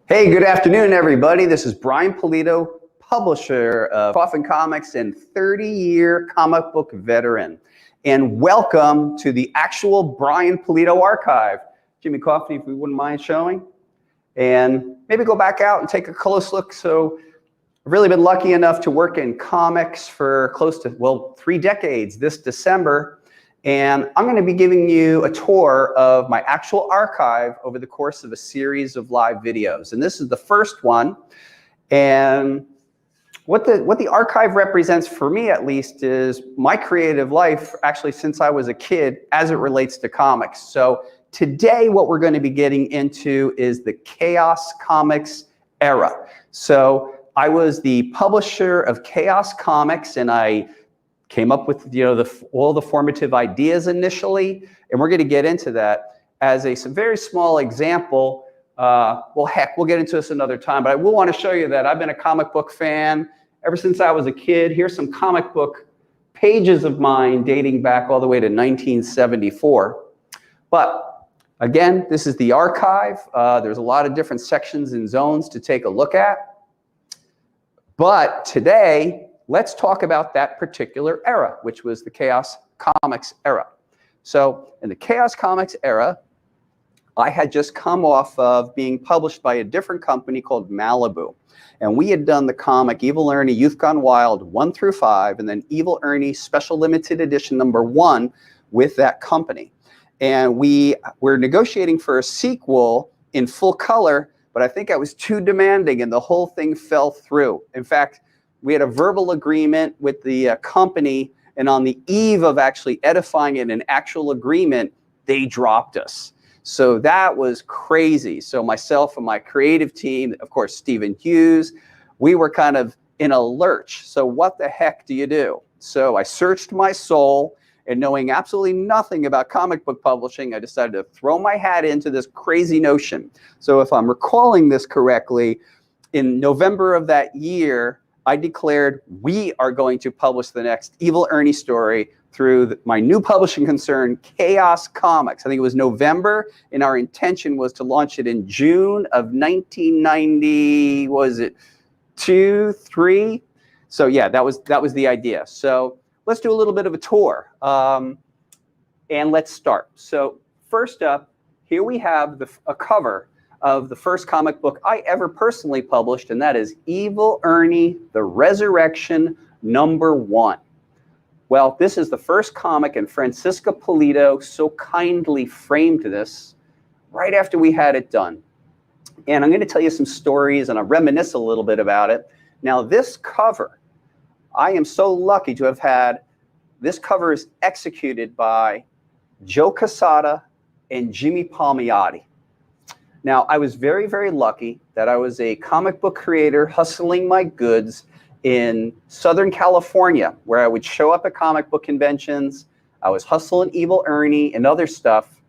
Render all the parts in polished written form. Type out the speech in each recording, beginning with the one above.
Hey, good afternoon, everybody. This is Brian Pulido, publisher of Coffin Comics and 30-year comic book veteran. And welcome to the actual Brian Pulido archive. Jimmy Coffin, if we wouldn't mind showing. And maybe go back out and take a close look. So I've really been lucky enough to work in comics for close to, 3 decades this December. And I'm going to be giving you a tour of my actual archive over the course of a series of live videos. And this is the first one. And what the archive represents for me, at least, is my creative life, actually, since I was a kid, as it relates to comics. So today, what we're going to be getting into is the Chaos Comics era. So I was the publisher of Chaos Comics, and I came up with all the formative ideas initially, and we're going to get into that as a very small example. Well, heck, we'll get into this another time, but I will want to show you that I've been a comic book fan ever since I was a kid. Here's some comic book pages of mine dating back all the way to 1974. But again, this is the archive. There's a lot of different sections and zones to take a look at. But today, let's talk about that particular era, which was the Chaos Comics era. So in the Chaos Comics era, I had just come off of being published by a different company called Malibu. And we had done the comic Evil Ernie Youth Gone Wild 1 through 5, and then Evil Ernie Special Limited Edition #1 with that company. And we were negotiating for a sequel in full color, but I think I was too demanding and the whole thing fell through. In fact, we had a verbal agreement with the company, and on the eve of actually edifying it, an actual agreement, they dropped us. So that was crazy. So myself and my creative team, of course, Stephen Hughes, we were kind of in a lurch. So what the heck do you do? So I searched my soul, and knowing absolutely nothing about comic book publishing, I decided to throw my hat into this crazy notion. So if I'm recalling this correctly, in November of that year, I declared we are going to publish the next Evil Ernie story through my new publishing concern, Chaos Comics. I think it was November, and our intention was to launch it in June of 1990. Was it 2, 3? So yeah, that was the idea. So let's do a little bit of a tour, and let's start. So first up, here we have a cover of the first comic book I ever personally published, and that is Evil Ernie, The Resurrection #1. Well, this is the first comic, and Francisca Pulido so kindly framed this right after we had it done. And I'm going to tell you some stories, and I'll reminisce a little bit about it. Now, this cover, I am so lucky to have had, this cover is executed by Joe Quesada and Jimmy Palmiotti. Now, I was very, very lucky that I was a comic book creator hustling my goods in Southern California, where I would show up at comic book conventions. I was hustling Evil Ernie and other stuff.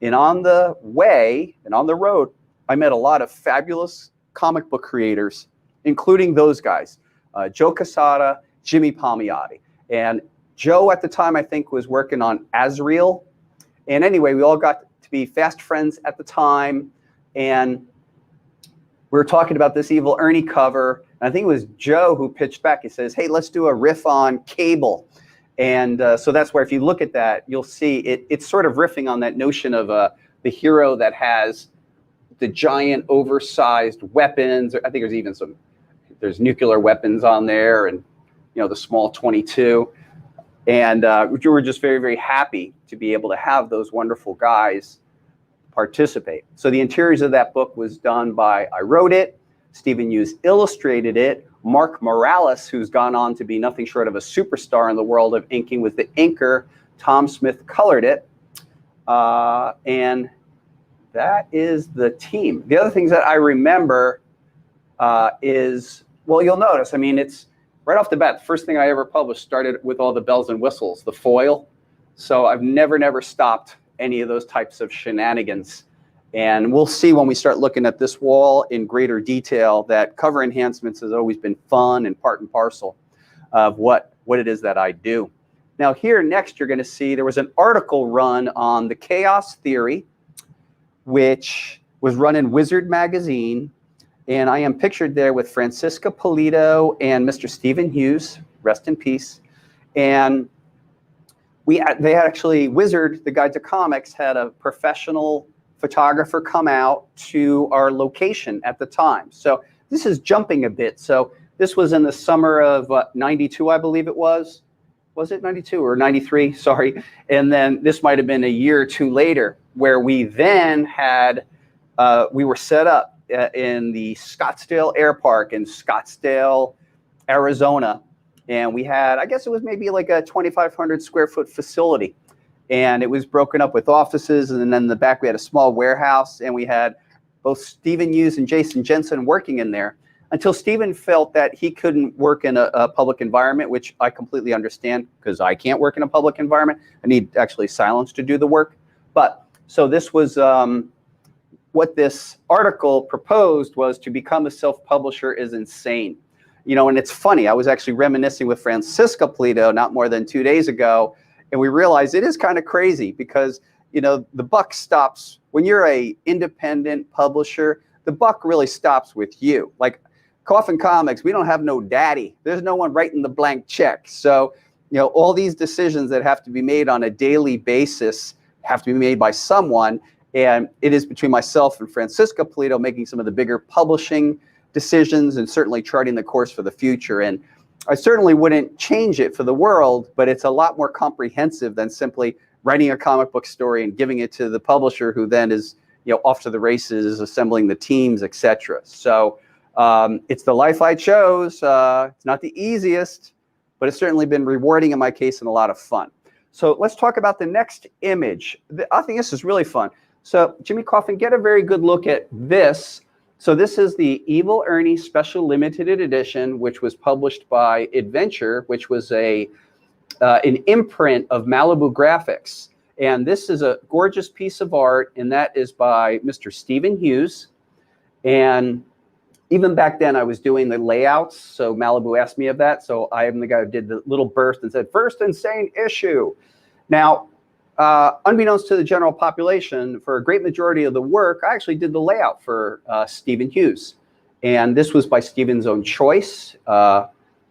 And on the way and on the road, I met a lot of fabulous comic book creators, including those guys, Joe Quesada, Jimmy Palmiotti. And Joe at the time, I think, was working on Azrael. And anyway, we all got to be fast friends at the time. And we were talking about this Evil Ernie cover. And I think it was Joe who pitched back. He says, hey, let's do a riff on Cable. And so that's where, if you look at that, you'll see it's sort of riffing on that notion of the hero that has the giant oversized weapons. I think there's even there's nuclear weapons on there, and the small 22. And we were just very, very happy to be able to have those wonderful guys participate. So the interiors of that book was done by, I wrote it, Stephen Hughes illustrated it, Mark Morales, who's gone on to be nothing short of a superstar in the world of inking, with the inker, Tom Smith, colored it. And that is the team. The other things that I remember is, well, you'll notice, I mean, it's right off the bat, the first thing I ever published started with all the bells and whistles, the foil. So I've never stopped any of those types of shenanigans. And we'll see when we start looking at this wall in greater detail that cover enhancements has always been fun and part and parcel of what it is that I do. Now here next, you're going to see there was an article run on the Chaos Theory, which was run in Wizard magazine. And I am pictured there with Francisca Pulido and Mr. Stephen Hughes, rest in peace. And they had actually, Wizard, the Guide to Comics, had a professional photographer come out to our location at the time. So this is jumping a bit. So this was in the summer of 92, I believe it was. Was it 92 or 93? Sorry. And then this might have been a year or two later, where we then had, we were set up in the Scottsdale Air Park in Scottsdale, Arizona. And we had, I guess it was maybe like a 2,500 square foot facility. And it was broken up with offices. And then in the back, we had a small warehouse. And we had both Stephen Hughes and Jason Jensen working in there, until Stephen felt that he couldn't work in a public environment, which I completely understand, because I can't work in a public environment. I need actually silence to do the work. But so this was what this article proposed, was to become a self-publisher is insane. You know, and it's funny, I was actually reminiscing with Francisca Pulido not more than 2 days ago, and we realized it is kind of crazy because, you know, the buck stops when you're a independent publisher. The buck really stops with you. Like Coffin Comics, we don't have no daddy. There's no one writing the blank check. So, you know, all these decisions that have to be made on a daily basis have to be made by someone, and it is between myself and Francisca Pulido making some of the bigger publishing decisions and certainly charting the course for the future. And I certainly wouldn't change it for the world, but it's a lot more comprehensive than simply writing a comic book story and giving it to the publisher, who then is, you know, off to the races, assembling the teams, etc. So it's the life I chose. It's not the easiest, but it's certainly been rewarding in my case and a lot of fun. So let's talk about the next image. I think this is really fun. So Jimmy Coffin, get a very good look at this. So this is the Evil Ernie Special Limited Edition, which was published by Adventure, which was an imprint of Malibu Graphics. And this is a gorgeous piece of art, and that is by Mr. Stephen Hughes. And even back then, I was doing the layouts, so Malibu asked me of that. So I am the guy who did the little burst and said, first insane issue. Now, unbeknownst to the general population, for a great majority of the work, I actually did the layout for Stephen Hughes. And this was by Stephen's own choice.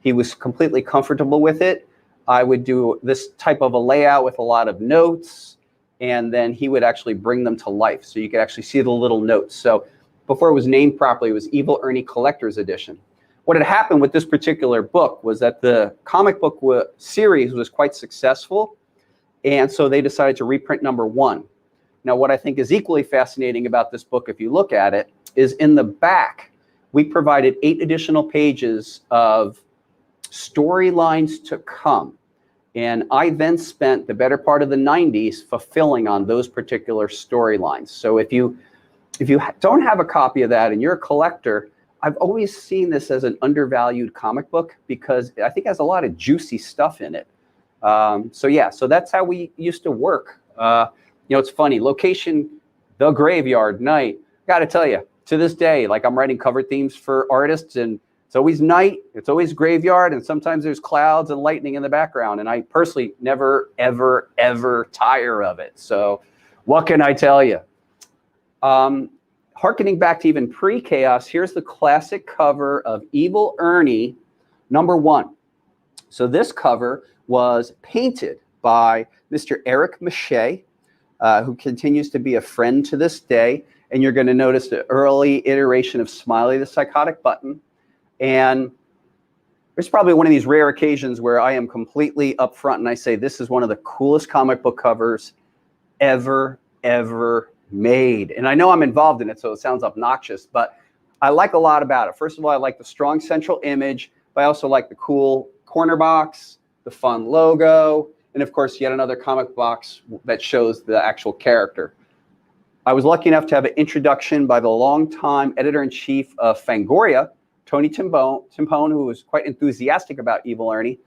He was completely comfortable with it. I would do this type of a layout with a lot of notes, and then he would actually bring them to life. So you could actually see the little notes. So before it was named properly, it was Evil Ernie Collector's Edition. What had happened with this particular book was that the comic book series was quite successful. And so they decided to reprint #1. Now, what I think is equally fascinating about this book, if you look at it, is in the back, we provided 8 additional pages of storylines to come. And I then spent the better part of the 90s fulfilling on those particular storylines. So if you don't have a copy of that and you're a collector, I've always seen this as an undervalued comic book because I think it has a lot of juicy stuff in it. So yeah, so that's how we used to work. You know, it's funny, location, the graveyard, night. Got to tell you, to this day, like I'm writing cover themes for artists, and it's always night, it's always graveyard, and sometimes there's clouds and lightning in the background. And I personally never, ever, ever tire of it. So what can I tell you? Harkening back to even pre-chaos, here's the classic cover of Evil Ernie #1. So this cover was painted by Mr. Eric Mache, who continues to be a friend to this day. And you're going to notice the early iteration of Smiley the Psychotic Button. And there's probably one of these rare occasions where I am completely upfront and I say, this is one of the coolest comic book covers ever made. And I know I'm involved in it, so it sounds obnoxious, but I like a lot about it. First of all, I like the strong central image, but I also like the cool corner box, the fun logo, and of course, yet another comic box that shows the actual character. I was lucky enough to have an introduction by the longtime editor-in-chief of Fangoria, Tony Timpone, who was quite enthusiastic about Evil Ernie.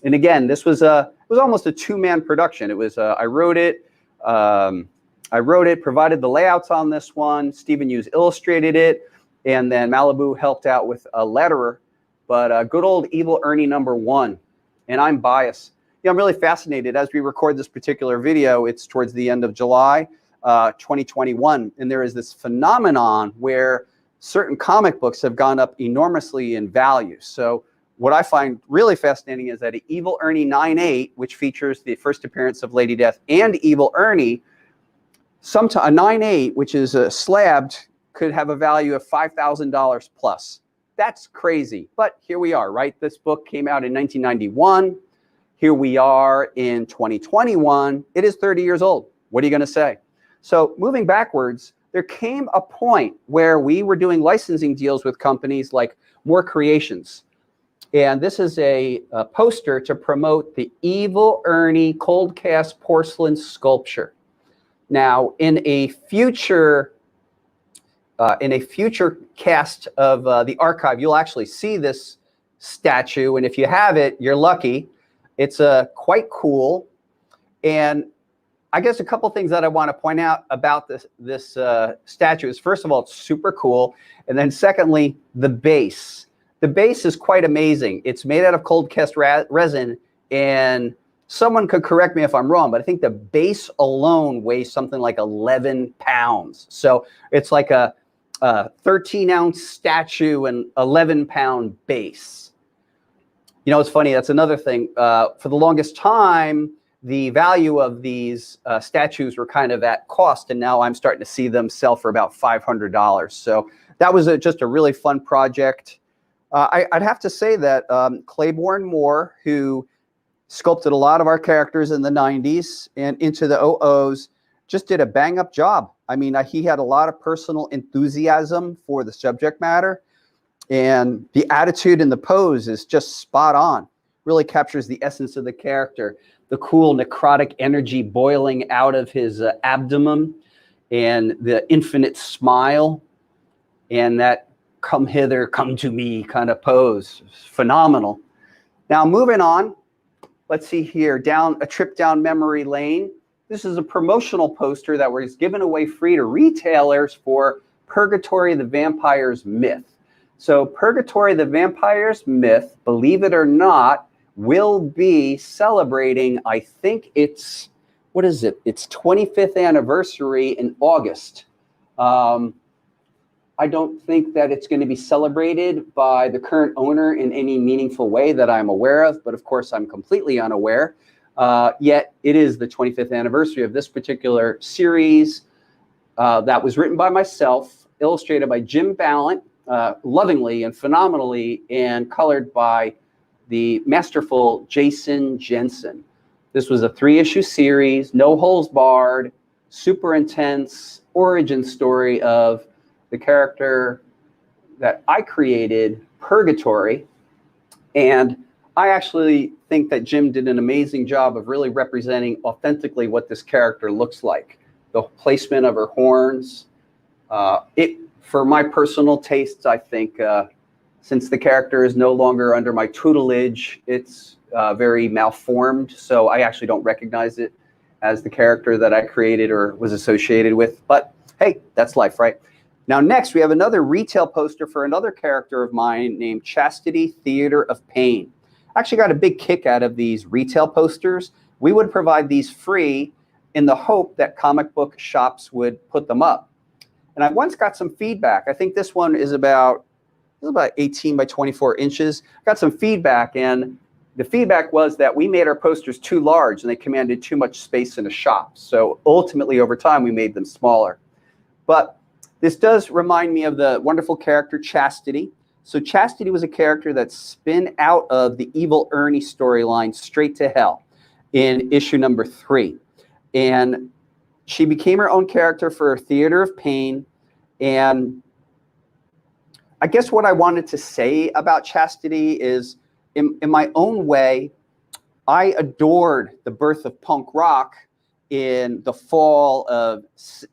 And again, this was it was almost a 2-man production. It was I wrote it, provided the layouts on this one. Stephen Hughes illustrated it, and then Malibu helped out with a letterer. But good old Evil Ernie #1. And I'm biased. You know, I'm really fascinated as we record this particular video. It's towards the end of July 2021, and there is this phenomenon where certain comic books have gone up enormously in value. So what I find really fascinating is that Evil Ernie 9/8, which features the first appearance of Lady Death and Evil Ernie, sometimes a 9/8, which is slabbed, could have a value of $5,000 plus. That's crazy, but here we are, right? This book came out in 1991. Here we are in 2021. It is 30 years old. What are you going to say? So moving backwards, there came a point where we were doing licensing deals with companies like More Creations. And this is a poster to promote the Evil Ernie cold cast porcelain sculpture. Now, in a future cast of the archive, you'll actually see this statue. And if you have it, you're lucky. It's quite cool. And I guess a couple things that I want to point out about this statue is, first of all, it's super cool. And then secondly, the base. The base is quite amazing. It's made out of cold cast resin, and someone could correct me if I'm wrong, but I think the base alone weighs something like 11 pounds. So it's like a 13-ounce statue and 11-pound base. You know, it's funny, that's another thing. For the longest time, the value of these statues were kind of at cost, and now I'm starting to see them sell for about $500. So that was just a really fun project. I'd have to say that Claiborne Moore, who sculpted a lot of our characters in the 90s and into the 00s, just did a bang-up job. I mean, he had a lot of personal enthusiasm for the subject matter, and the attitude and the pose is just spot on. Really captures the essence of the character. The cool necrotic energy boiling out of his abdomen, and the infinite smile, and that come hither, come to me kind of pose. Phenomenal. Now moving on, let's see here, a trip down memory lane. This is a promotional poster that was given away free to retailers for Purgatory the Vampire's Myth. So Purgatory the Vampire's Myth, believe it or not, will be celebrating, I think it's, what is it? It's 25th anniversary in August. I don't think that it's going to be celebrated by the current owner in any meaningful way that I'm aware of, but of course I'm completely unaware. Yet it is the 25th anniversary of this particular series that was written by myself, illustrated by Jim Ballant, lovingly and phenomenally, and colored by the masterful Jason Jensen. This was a 3-issue series, no holes barred, super intense origin story of the character that I created, Purgatory. And I actually think that Jim did an amazing job of really representing authentically what this character looks like. The placement of her horns. For my personal tastes, I think, since the character is no longer under my tutelage, it's very malformed. So I actually don't recognize it as the character that I created or was associated with. But hey, that's life, right? Now, next, we have another retail poster for another character of mine named Chastity, Theater of Pain. I actually got a big kick out of these retail posters. We would provide these free in the hope that comic book shops would put them up. And I once got some feedback. I think this one is about 18 by 24 inches. I got some feedback, and the feedback was that we made our posters too large and they commanded too much space in a shop. So ultimately, over time, we made them smaller. But this does remind me of the wonderful character Chastity. So Chastity was a character that spun out of the Evil Ernie storyline Straight to Hell in issue number 3. And she became her own character for Theater of Pain. And I guess what I wanted to say about Chastity is, in my own way, I adored the birth of punk rock in the fall of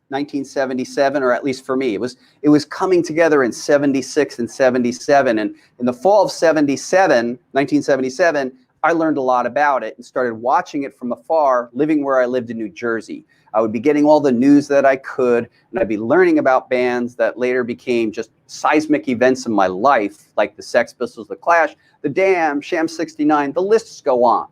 1977, or at least for me. It was coming together in 76 and 77. And in the fall of 1977, I learned a lot about it and started watching it from afar, living where I lived in New Jersey. I would be getting all the news that I could, and I'd be learning about bands that later became just seismic events in my life, like the Sex Pistols, the Clash, the Damned, Sham 69, the lists go on.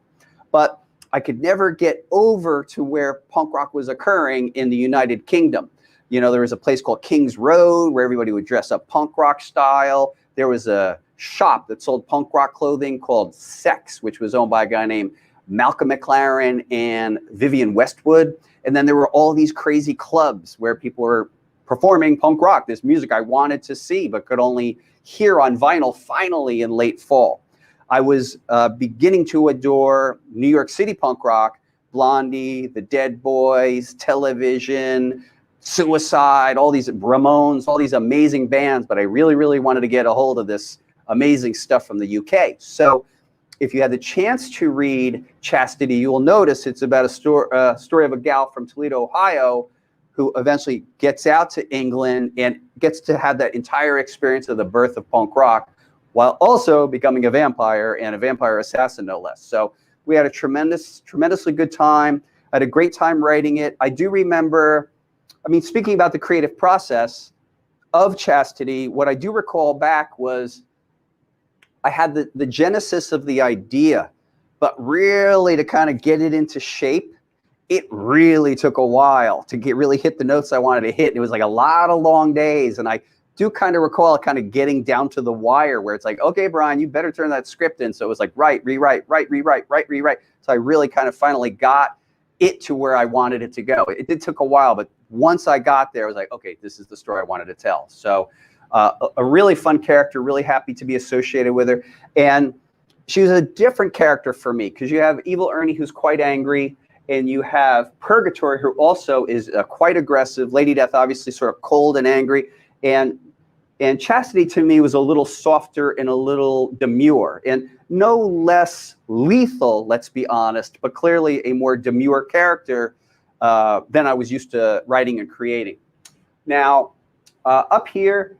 But I could never get over to where punk rock was occurring in the United Kingdom. You know, there was a place called King's Road where everybody would dress up punk rock style. There was a shop that sold punk rock clothing called Sex, which was owned by a guy named Malcolm McLaren and Vivian Westwood. And then there were all these crazy clubs where people were performing punk rock, this music I wanted to see but could only hear on vinyl finally in late fall. I was beginning to adore New York City punk rock, Blondie, the Dead Boys, Television, Suicide, all these Ramones, all these amazing bands, but I really, really wanted to get a hold of this amazing stuff from the UK. So if you had the chance to read Chastity, you will notice it's about a story of a gal from Toledo, Ohio, who eventually gets out to England and gets to have that entire experience of the birth of punk rock, while also becoming a vampire and a vampire assassin, no less. So we had a tremendously good time. I had a great time writing it. I do remember, I mean, speaking about the creative process of Chastity, what I do recall back was I had the genesis of the idea, but really to kind of get it into shape, it really took a while to really hit the notes I wanted to hit. It was like a lot of long days. And I do kind of recall kind of getting down to the wire where it's like, okay, Brian, you better turn that script in. So it was like, write, rewrite, write, rewrite, write, rewrite. So I really kind of finally got it to where I wanted it to go. It did take a while, but once I got there, I was like, okay, this is the story I wanted to tell. So a really fun character, really happy to be associated with her. And she was a different character for me because you have Evil Ernie, who's quite angry, and you have Purgatory, who also is quite aggressive. Lady Death, obviously sort of cold and angry. And Chastity to me was a little softer and a little demure and no less lethal, let's be honest, but clearly a more demure character than I was used to writing and creating. Now, up here,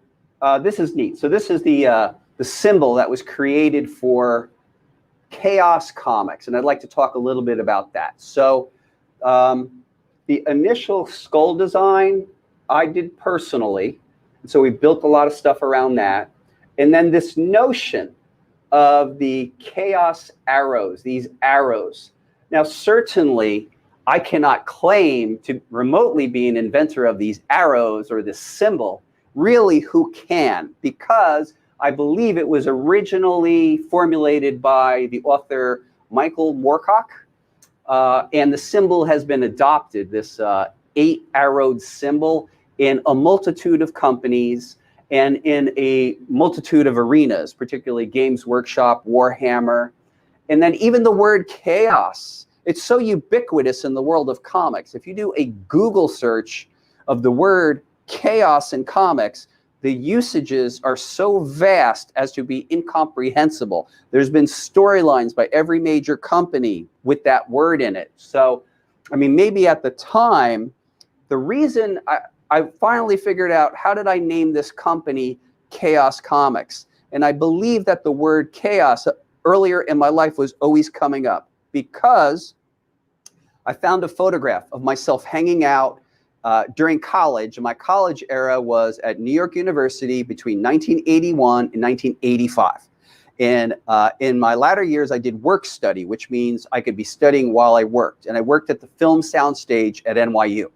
this is neat. So this is the symbol that was created for Chaos Comics, and I'd like to talk a little bit about that. So the initial skull design I did personally. So we built a lot of stuff around that. And then this notion of the chaos arrows, these arrows. Now, certainly, I cannot claim to remotely be an inventor of these arrows or this symbol. Really, who can? Because I believe it was originally formulated by the author Michael Moorcock. And the symbol has been adopted, this 8-arrowed symbol, in a multitude of companies and in a multitude of arenas, particularly Games Workshop, Warhammer. And then even the word chaos, it's so ubiquitous in the world of comics. If you do a Google search of the word chaos in comics, the usages are so vast as to be incomprehensible. There's been storylines by every major company with that word in it. So, I mean, maybe at the time, the reason I finally figured out, how did I name this company Chaos Comics? And I believe that the word chaos earlier in my life was always coming up because I found a photograph of myself hanging out during college. My college era was at New York University between 1981 and 1985. And in my latter years, I did work study, which means I could be studying while I worked. And I worked at the film soundstage at NYU.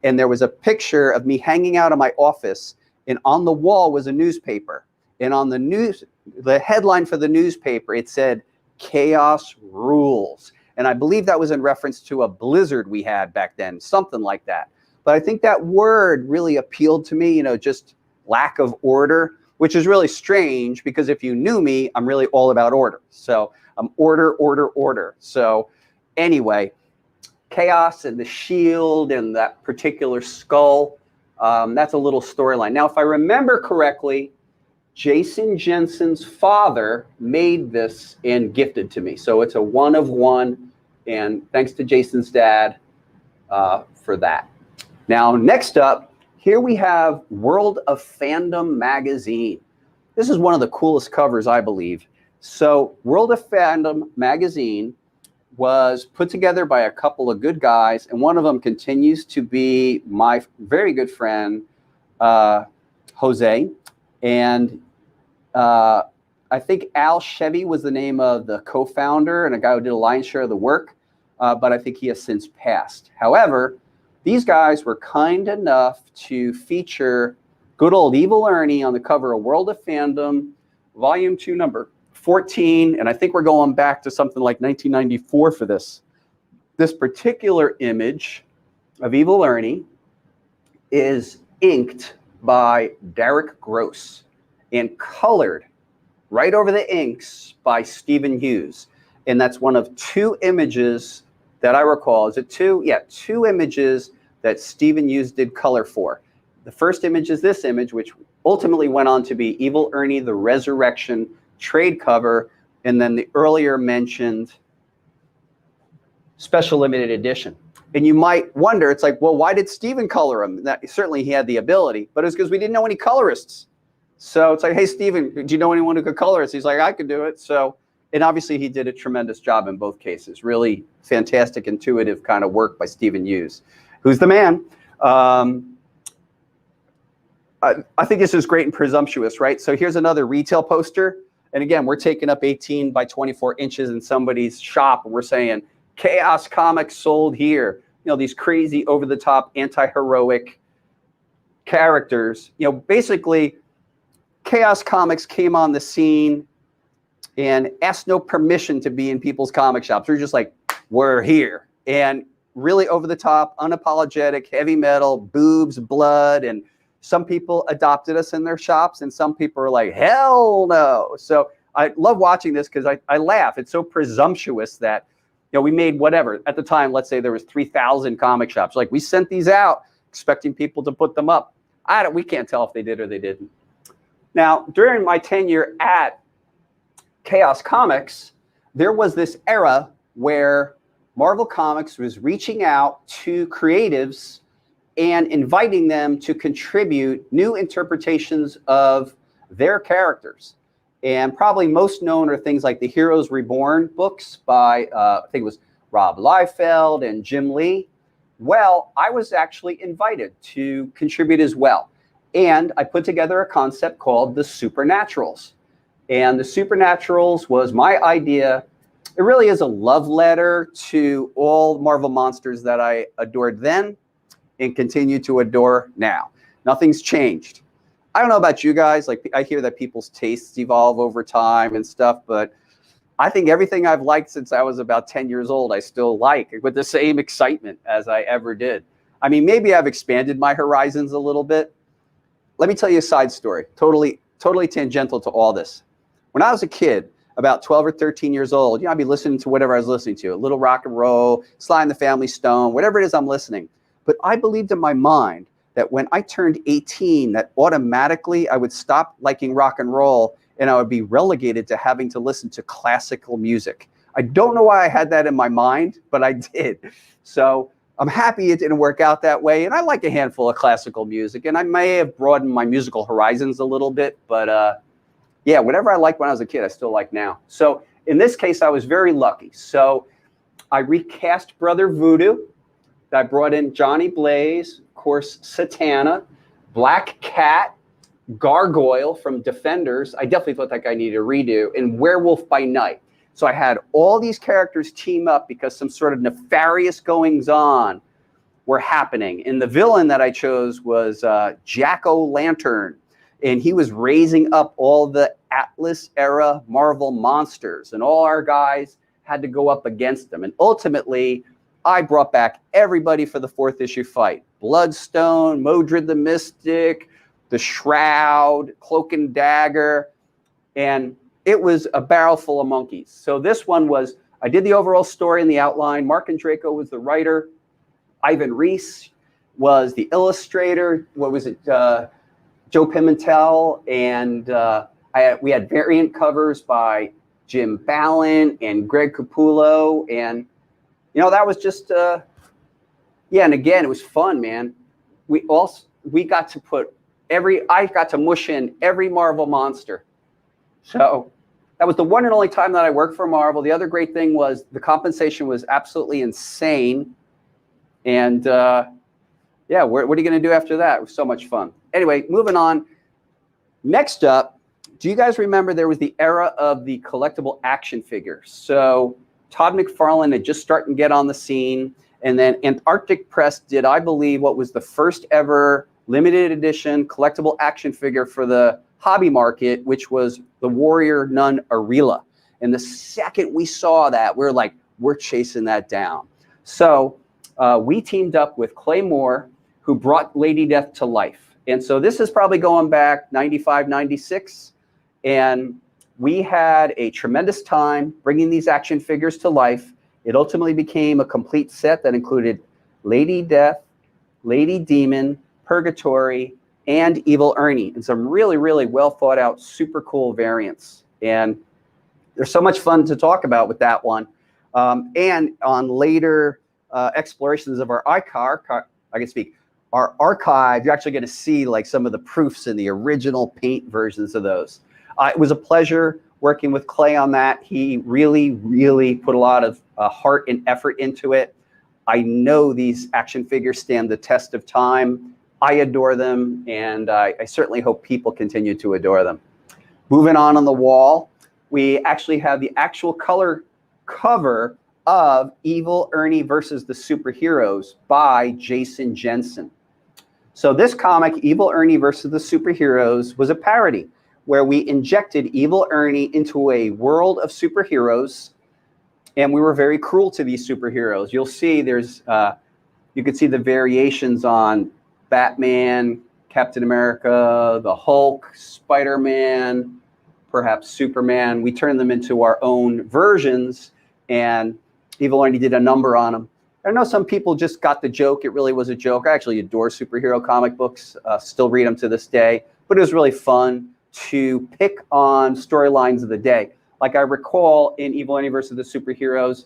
And there was a picture of me hanging out in my office, and on the wall was a newspaper. And on the headline for the newspaper, it said, "Chaos Rules." And I believe that was in reference to a blizzard we had back then, something like that. But I think that word really appealed to me, you know, just lack of order, which is really strange because if you knew me, I'm really all about order. So I'm order, order, order. So anyway, chaos and the shield and that particular skull, that's a little storyline. Now, if I remember correctly, Jason Jensen's father made this and gifted to me. So it's a one of one, and thanks to Jason's dad for that. Now, next up, here we have World of Fandom magazine. This is one of the coolest covers, I believe. So World of Fandom magazine was put together by a couple of good guys, and one of them continues to be my very good friend, Jose. And I think Al Chevy was the name of the co-founder and a guy who did a lion's share of the work, but I think he has since passed. However, These guys were kind enough to feature good old Evil Ernie on the cover of World of Fandom, Volume 2, number 14, and I think we're going back to something like 1994 for this. This particular image of Evil Ernie is inked by Derek Gross and colored right over the inks by Stephen Hughes. And that's one of two images that I recall. Is it two? Yeah, two images that Stephen Hughes did color for. The first image is this image, which ultimately went on to be Evil Ernie, the Resurrection trade cover, and then the earlier mentioned special limited edition. And you might wonder, it's like, well, why did Stephen color him? That, certainly he had the ability, but it's because we didn't know any colorists. So it's like, hey, Stephen, do you know anyone who could color us? He's like, I could do it. So, and obviously he did a tremendous job in both cases. Really fantastic, intuitive kind of work by Stephen Hughes, who's the man. I think this is great and presumptuous, right? So here's another retail poster. And again, we're taking up 18 by 24 inches in somebody's shop, and we're saying, Chaos Comics sold here. You know, these crazy over-the-top anti-heroic characters. You know, basically, Chaos Comics came on the scene and asked no permission to be in people's comic shops. They're just like, we're here. And really over-the-top, unapologetic, heavy metal, boobs, blood, and some people adopted us in their shops, and some people are like, hell no. So I love watching this because I laugh. It's so presumptuous that, you know, we made whatever. At the time, let's say there was 3,000 comic shops. Like, we sent these out expecting people to put them up. We can't tell if they did or they didn't. Now, during my tenure at Chaos Comics, there was this era where Marvel Comics was reaching out to creatives and inviting them to contribute new interpretations of their characters. And probably most known are things like the Heroes Reborn books by, I think it was Rob Liefeld and Jim Lee. Well, I was actually invited to contribute as well. And I put together a concept called the Supernaturals. And the Supernaturals was my idea. It really is a love letter to all Marvel monsters that I adored then and continue to adore now. Nothing's changed. I don't know about you guys. Like, I hear that people's tastes evolve over time and stuff, but I think everything I've liked since I was about 10 years old, I still like with the same excitement as I ever did. I mean, maybe I've expanded my horizons a little bit. Let me tell you a side story, totally tangential to all this. When I was a kid, about 12 or 13 years old, you know, I'd be listening to whatever I was listening to, a little rock and roll, Sly and the Family Stone, whatever it is I'm listening. But I believed in my mind that when I turned 18, that automatically I would stop liking rock and roll and I would be relegated to having to listen to classical music. I don't know why I had that in my mind, but I did. So I'm happy it didn't work out that way. And I like a handful of classical music, and I may have broadened my musical horizons a little bit, but yeah, whatever I liked when I was a kid, I still like now. So in this case, I was very lucky. So I recast Brother Voodoo. I brought in Johnny Blaze, of course, Satana, Black Cat, Gargoyle from Defenders. I definitely thought that guy needed a redo, and Werewolf by Night. So I had all these characters team up because some sort of nefarious goings-on were happening. And the villain that I chose was Jack-O-Lantern, and he was raising up all the Atlas-era Marvel monsters, and all our guys had to go up against them. And ultimately, I brought back everybody for the 4th issue fight. Bloodstone, Modred the Mystic, the Shroud, Cloak and Dagger, and it was a barrel full of monkeys. So this one was, I did the overall story and the outline. Mark and Draco was the writer. Ivan Reis was the illustrator. What was it? Joe Pimentel. And we had variant covers by Jim Ballin and Greg Capullo. And you know, that was just, yeah, and again, it was fun, man. We got to put I got to mush in every Marvel monster. So that was the one and only time that I worked for Marvel. The other great thing was the compensation was absolutely insane. And yeah, what are you going to do after that? It was so much fun. Anyway, moving on. Next up, do you guys remember there was the era of the collectible action figures? So Todd McFarlane had just started to get on the scene, And then Antarctic Press did, I believe, what was the first ever limited edition collectible action figure for the hobby market, which was the Warrior Nun Arila. And the second we saw that, we're like, we're chasing that down. So we teamed up with Clay Moore, who brought Lady Death to life. And so this is probably going back 95, 96. And we had a tremendous time bringing these action figures to life. It ultimately became a complete set that included Lady Death, Lady Demon, Purgatory, and Evil Ernie, and some really, really well thought out, super cool variants. And there's so much fun to talk about with that one. And on later explorations of our archive, you're actually going to see like some of the proofs in the original paint versions of those. It was a pleasure working with Clay on that. He really, really put a lot of heart and effort into it. I know these action figures stand the test of time. I adore them, and I certainly hope people continue to adore them. Moving on the wall, we actually have the actual color cover of Evil Ernie versus the Superheroes by Jason Jensen. So this comic, Evil Ernie versus the Superheroes, was a parody where we injected Evil Ernie into a world of superheroes, and we were very cruel to these superheroes. You'll see there's, you can see the variations on Batman, Captain America, the Hulk, Spider-Man, perhaps Superman. We turned them into our own versions, and Evil Ernie did a number on them. I know some people just got the joke. It really was a joke. I actually adore superhero comic books, still read them to this day, but it was really fun to pick on storylines of the day. Like I recall in Evil Ernie versus the Superheroes,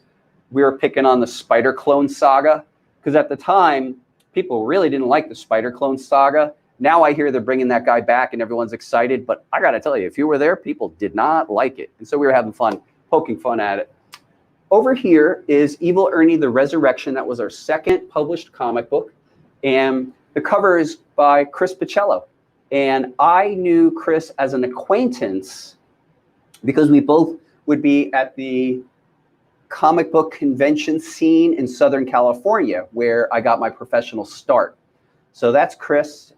we were picking on the Spider Clone saga, because at the time, people really didn't like the Spider Clone saga. Now I hear they're bringing that guy back and everyone's excited, but I gotta tell you, if you were there, people did not like it. And so we were having fun, poking fun at it. Over here is Evil Ernie the Resurrection. That was our second published comic book. And the cover is by Chris Pichello. And I knew Chris as an acquaintance because we both would be at the comic book convention scene in Southern California, where I got my professional start. So that's Chris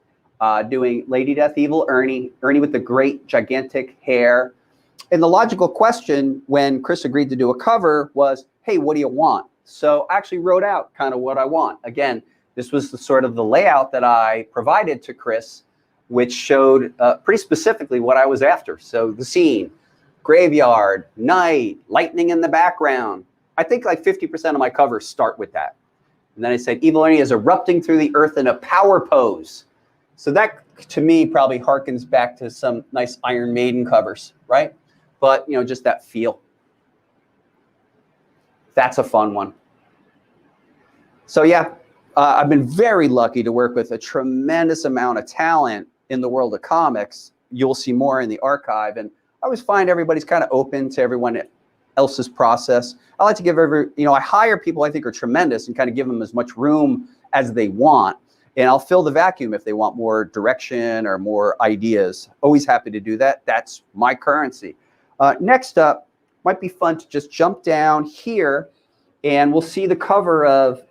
doing Lady Death, Evil Ernie, Ernie with the great gigantic hair. And the logical question when Chris agreed to do a cover was, hey, what do you want? So I actually wrote out kind of what I want. Again, this was the sort of the layout that I provided to Chris, which showed pretty specifically what I was after. So the scene, graveyard, night, lightning in the background. I think like 50% of my covers start with that. And then I said, Evil Ernie is erupting through the earth in a power pose. So that, to me, probably harkens back to some nice Iron Maiden covers, right? But, you know, just that feel. That's a fun one. So, yeah, I've been very lucky to work with a tremendous amount of talent in the world of comics. You'll see more in the archive. And I always find everybody's kind of open to everyone else's process. I like to give I hire people I think are tremendous and kind of give them as much room as they want. And I'll fill the vacuum if they want more direction or more ideas. Always happy to do that. That's my currency. Next up, might be fun to just jump down here and we'll see the cover of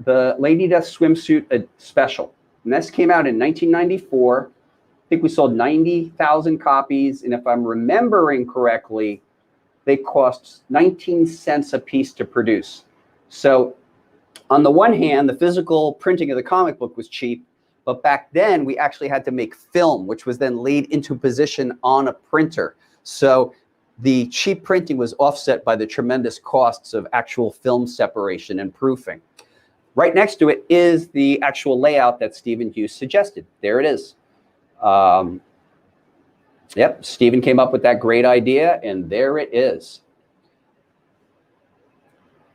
the Lady Death swimsuit special. And this came out in 1994. I think we sold 90,000 copies. And if I'm remembering correctly, they cost 19 cents a piece to produce. So on the one hand, the physical printing of the comic book was cheap, but back then we actually had to make film, which was then laid into position on a printer. So the cheap printing was offset by the tremendous costs of actual film separation and proofing. Right next to it is the actual layout that Stephen Hughes suggested. There it is. Yep, Stephen came up with that great idea, and there it is.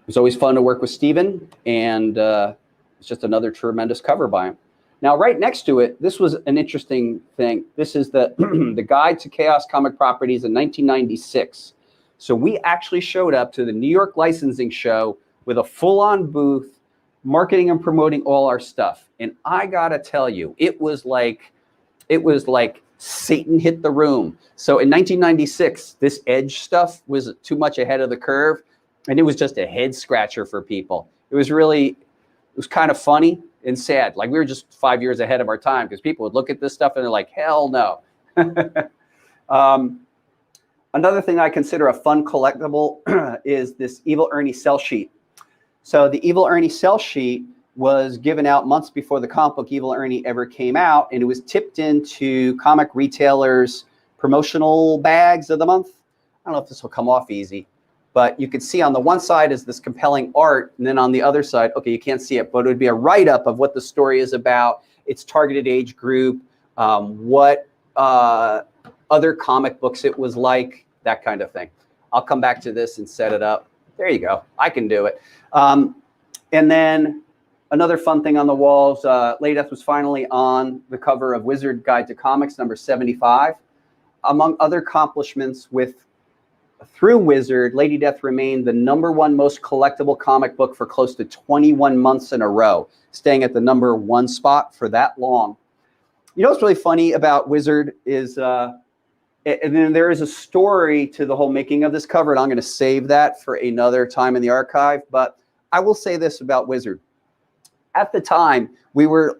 It was always fun to work with Stephen, and it's just another tremendous cover by him. Now, right next to it, this was an interesting thing. This is the, the Guide to Chaos Comic Properties in 1996. So we actually showed up to the New York licensing show with a full-on booth, marketing and promoting all our stuff. And I gotta tell you, it was like Satan hit the room. So in 1996, this Edge stuff was too much ahead of the curve, and it was just a head scratcher for people. It was kind of funny and sad. Like we were just 5 years ahead of our time because people would look at this stuff and they're like, hell no. Another thing I consider a fun collectible is this Evil Ernie sell sheet. So the Evil Ernie sell sheet was given out months before the comic book Evil Ernie ever came out, and it was tipped into comic retailers' promotional bags of the month. I don't know if this will come off easy, but you could see on the one side is this compelling art, and then on the other side, okay, you can't see it, but it would be a write-up of what the story is about, its targeted age group, what other comic books it was like, that kind of thing. I'll come back to this and set it up. There you go. I can do it. And then another fun thing on the walls, Lady Death was finally on the cover of Wizard Guide to Comics number 75. Among other accomplishments through Wizard, Lady Death remained the #1 most collectible comic book for close to 21 months in a row, staying at the #1 spot for that long. You know what's really funny about Wizard is, and then there is a story to the whole making of this cover, and I'm going to save that for another time in the archive, but I will say this about Wizard. At the time, we were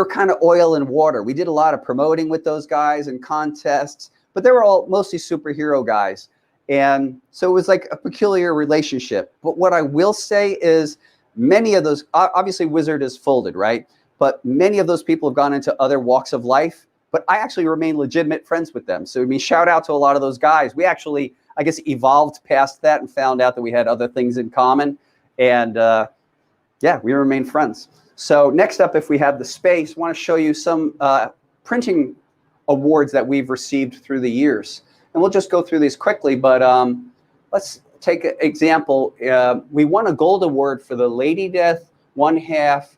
kind of oil and water. We did a lot of promoting with those guys and contests, but they were all mostly superhero guys. And so it was like a peculiar relationship. But what I will say is many of those, obviously Wizard is folded, right? But many of those people have gone into other walks of life, but I actually remain legitimate friends with them. So I mean, shout out to a lot of those guys. We actually, I guess, evolved past that and found out that we had other things in common. And yeah, we remain friends. So next up, if we have the space, I want to show you some printing awards that we've received through the years. And we'll just go through these quickly, but let's take an example. We won a gold award for the Lady Death 1/2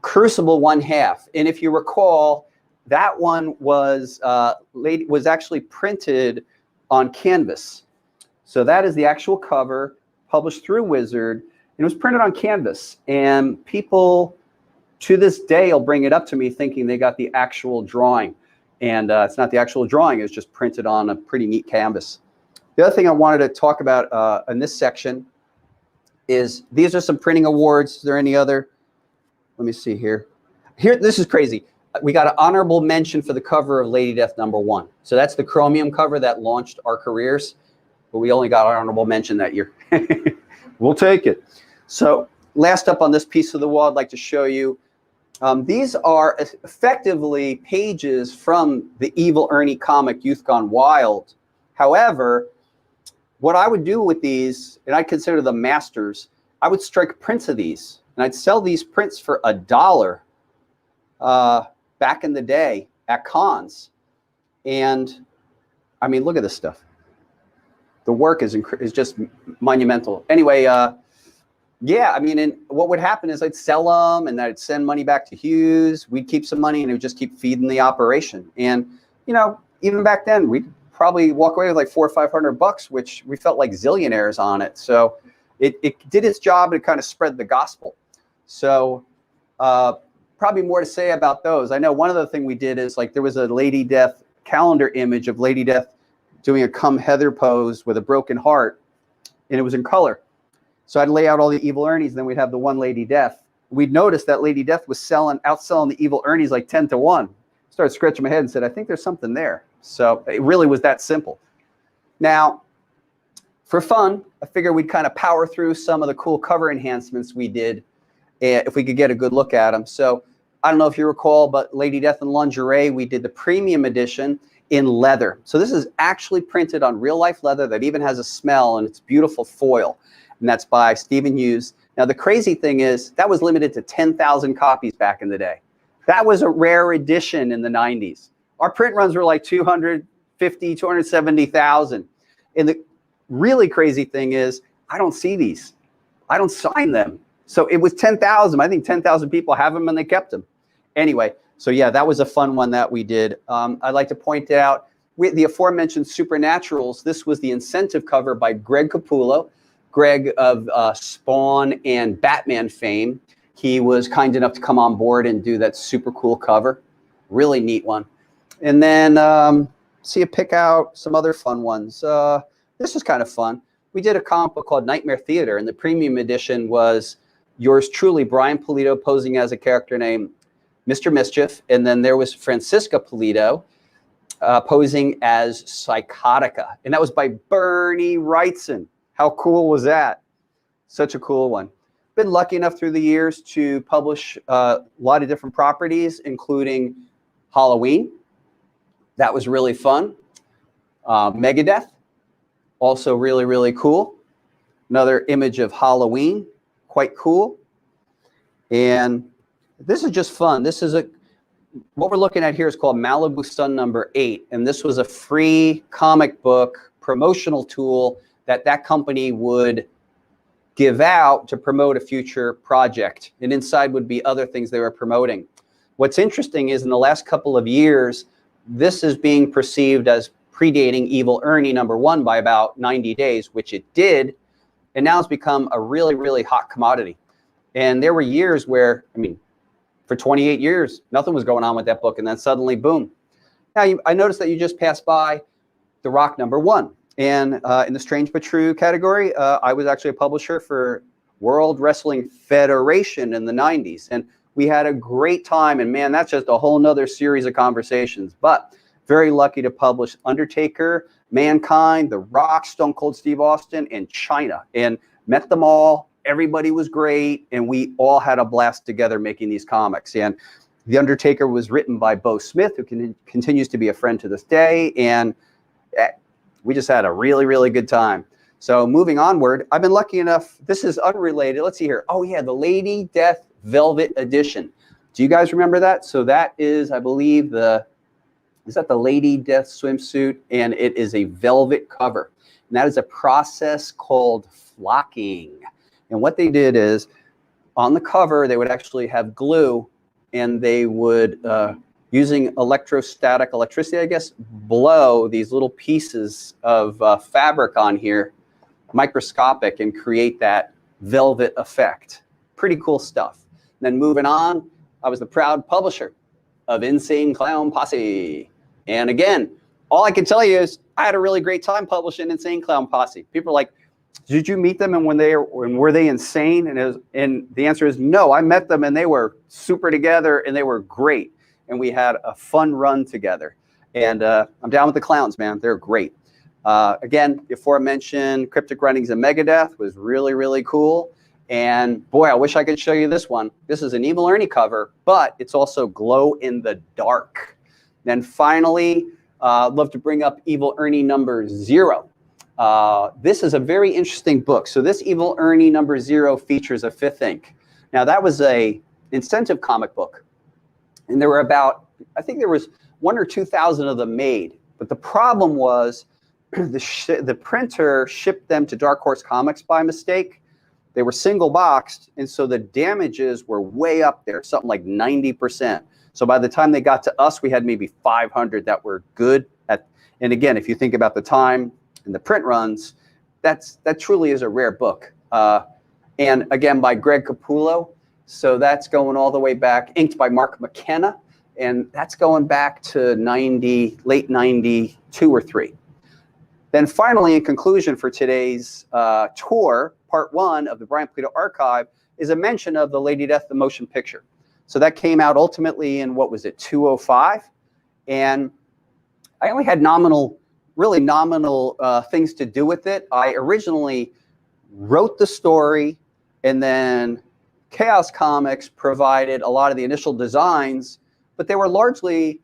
Crucible 1/2. And if you recall, that one was actually printed on canvas. So that is the actual cover, published through Wizard. It was printed on canvas, and people to this day will bring it up to me thinking they got the actual drawing. And it's not the actual drawing, it's just printed on a pretty neat canvas. The other thing I wanted to talk about in this section is these are some printing awards. Is there any other? Let me see here. This is crazy. We got an honorable mention for the cover of Lady Death #1. So that's the chromium cover that launched our careers, but we only got honorable mention that year. We'll take it. So last up on this piece of the wall, I'd like to show you. These are effectively pages from the Evil Ernie comic, Youth Gone Wild. However, what I would do with these, and I consider them masters, I would strike prints of these, and I'd sell these prints for $1 back in the day at cons. And I mean, look at this stuff. The work is just monumental. Anyway, yeah, I mean, and what would happen is I'd sell them and I'd send money back to Hughes. We'd keep some money and it would just keep feeding the operation. And, you know, even back then, we'd probably walk away with like $400 or $500, which we felt like zillionaires on it. So it did its job and it kind of spread the gospel. So probably more to say about those. I know one other thing we did is like there was a Lady Death calendar image of Lady Death doing a come Heather pose with a broken heart, and it was in color. So I'd lay out all the Evil Ernies, and then we'd have the one Lady Death. We'd noticed that Lady Death was outselling the Evil Ernies like 10 to 1. Started scratching my head and said, I think there's something there. So it really was that simple. Now, for fun, I figured we'd kind of power through some of the cool cover enhancements we did if we could get a good look at them. So I don't know if you recall, but Lady Death in Lingerie, we did the premium edition in leather. So this is actually printed on real life leather that even has a smell, and it's beautiful foil. And that's by Stephen Hughes. Now, the crazy thing is that was limited to 10,000 copies back in the day. That was a rare edition in the 90s. Our print runs were like 250, 270,000. And the really crazy thing is I don't see these. I don't sign them. So it was 10,000. I think 10,000 people have them and they kept them. Anyway, so yeah, that was a fun one that we did. I'd like to point out the aforementioned Supernaturals. This was the incentive cover by Greg Capullo. Greg of Spawn and Batman fame. He was kind enough to come on board and do that super cool cover. Really neat one. And then see you pick out some other fun ones. This is kind of fun. we did a comic book called Nightmare Theater, and the premium edition was yours truly, Brian Pulido, posing as a character named Mr. Mischief, and then there was Francisca Pulido posing as Psychotica, and that was by Bernie Wrightson. How cool was that? Such a cool one. Been lucky enough through the years to publish a lot of different properties, including Halloween. That was really fun. Megadeth, also really, really cool. Another image of Halloween, quite cool. And this is just fun. This is what we're looking at here is called Malibu Sun number 8. And this was a free comic book promotional tool that company would give out to promote a future project. And inside would be other things they were promoting. What's interesting is in the last couple of years, this is being perceived as predating Evil Ernie number 1 by about 90 days, which it did. And now it's become a really, really hot commodity. And there were years where, I mean, for 28 years, nothing was going on with that book. And then suddenly, boom. Now, I noticed that you just passed by The Rock number 1. And in the Strange But True category, I was actually a publisher for World Wrestling Federation in the 90s. And we had a great time. And man, that's just a whole nother series of conversations. But very lucky to publish Undertaker, Mankind, The Rock, Stone Cold Steve Austin, and China. And met them all. Everybody was great. And we all had a blast together making these comics. And The Undertaker was written by Bo Smith, who continues to be a friend to this day. And we just had a really, really good time. So moving onward, I've been lucky enough. This is unrelated. Let's see here. Oh, yeah, the Lady Death Velvet Edition. Do you guys remember that? So that is, I believe, is that the Lady Death swimsuit? And it is a velvet cover. And that is a process called flocking. And what they did is, on the cover, they would actually have glue, and they would, using electricity, I guess, blow these little pieces of fabric on here, microscopic, and create that velvet effect. Pretty cool stuff. And then moving on, I was the proud publisher of Insane Clown Posse. And again, all I can tell you is I had a really great time publishing Insane Clown Posse. People are like, did you meet them and were they insane? And the answer is no, I met them and they were super together and they were great. And we had a fun run together. And I'm down with the clowns, man. They're great. Again, before I mentioned Cryptic Runnings and Megadeth was really, really cool. And boy, I wish I could show you this one. This is an Evil Ernie cover, but it's also glow in the dark. Then finally, I'd love to bring up Evil Ernie number 0. This is a very interesting book. So this Evil Ernie number 0 features a 5th ink. Now that was a incentive comic book. And there were about, I think there was 1,000 or 2,000 of them made. But the problem was the printer shipped them to Dark Horse Comics by mistake. They were single boxed. And so the damages were way up there, something like 90%. So by the time they got to us, we had maybe 500 that were good. And again, if you think about the time and the print runs, that truly is a rare book. And again, by Greg Capullo. So that's going all the way back, inked by Mark McKenna, and that's going back to late 92 or 3. Then finally, in conclusion for today's tour, part 1 of the Brian Pulido Archive is a mention of the Lady Death, the motion picture. So that came out ultimately in, what was it, 2005? And I only had really nominal things to do with it. I originally wrote the story, and then Chaos Comics provided a lot of the initial designs, but they were largely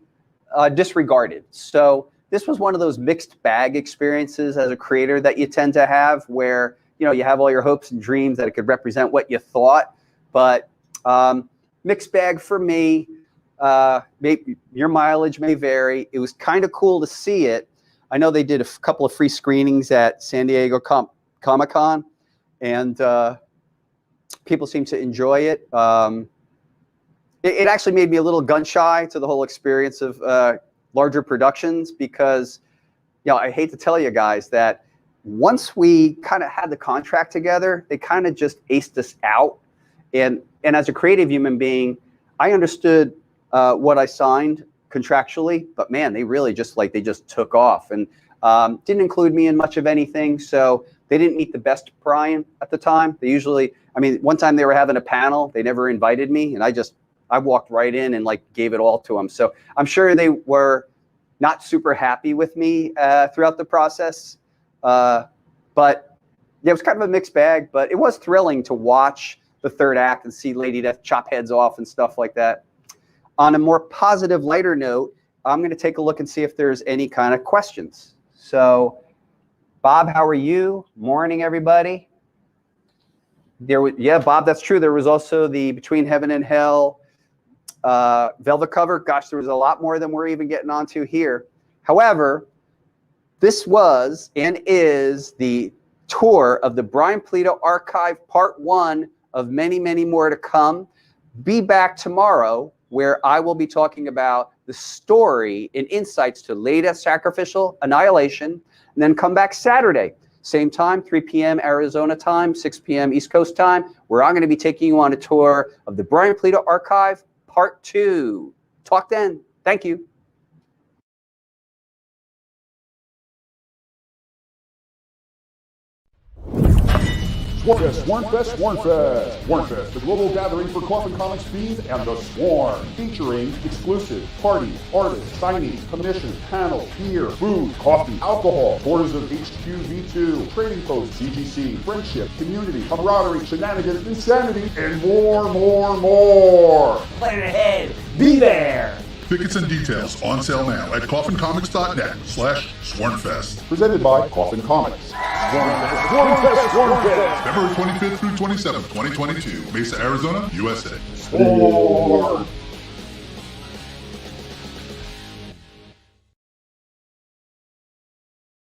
disregarded. So this was one of those mixed bag experiences as a creator that you tend to have where, you know, you have all your hopes and dreams that it could represent what you thought, but mixed bag for me. Maybe your mileage may vary. It was kind of cool to see it. I know they did a couple of free screenings at San Diego Comic-Con, and people seem to enjoy it. It actually made me a little gun shy to the whole experience of larger productions because, you know, I hate to tell you guys that once we kind of had the contract together, they kind of just aced us out. And as a creative human being, I understood what I signed contractually, but man, they really just they just took off and didn't include me in much of anything. So they didn't meet the best Brian at the time. They usually, I mean, one time they were having a panel, they never invited me, and I walked right in and like gave it all to them. So I'm sure they were not super happy with me throughout the process. But yeah, it was kind of a mixed bag, but it was thrilling to watch the third act and see Lady Death chop heads off and stuff like that. On a more positive, lighter note, I'm going to take a look and see if there's any kind of questions. So, Bob, how are you? Morning, everybody. Yeah, Bob, that's true. There was also the Between Heaven and Hell velvet cover. Gosh, there was a lot more than we're even getting onto here. However, this was and is the tour of the Brian Pulido Archive, Part 1 of many, many more to come. Be back tomorrow, where I will be talking about the story and insights to Lady Death Sacrificial Annihilation, and then come back Saturday, same time, 3 p.m. Arizona time, 6 p.m. East Coast time, where I'm going to be taking you on a tour of the Brian Pulido Archive, Part 2. Talk then. Thank you. Swarmfest, the global gathering for Coffin Comics fiends and the Swarm, featuring exclusive parties, artists, signings, commissions, panels, beer, food, coffee, alcohol, tours of HQV2, trading posts, CGC, friendship, community, camaraderie, shenanigans, insanity, and more. Plan ahead. Be there. Tickets and details on sale now at coffincomics.net/Swarmfest. Presented by Coffin Comics. Swarmfest. February 25th through 27th, 2022, Mesa, Arizona, USA. Swarm.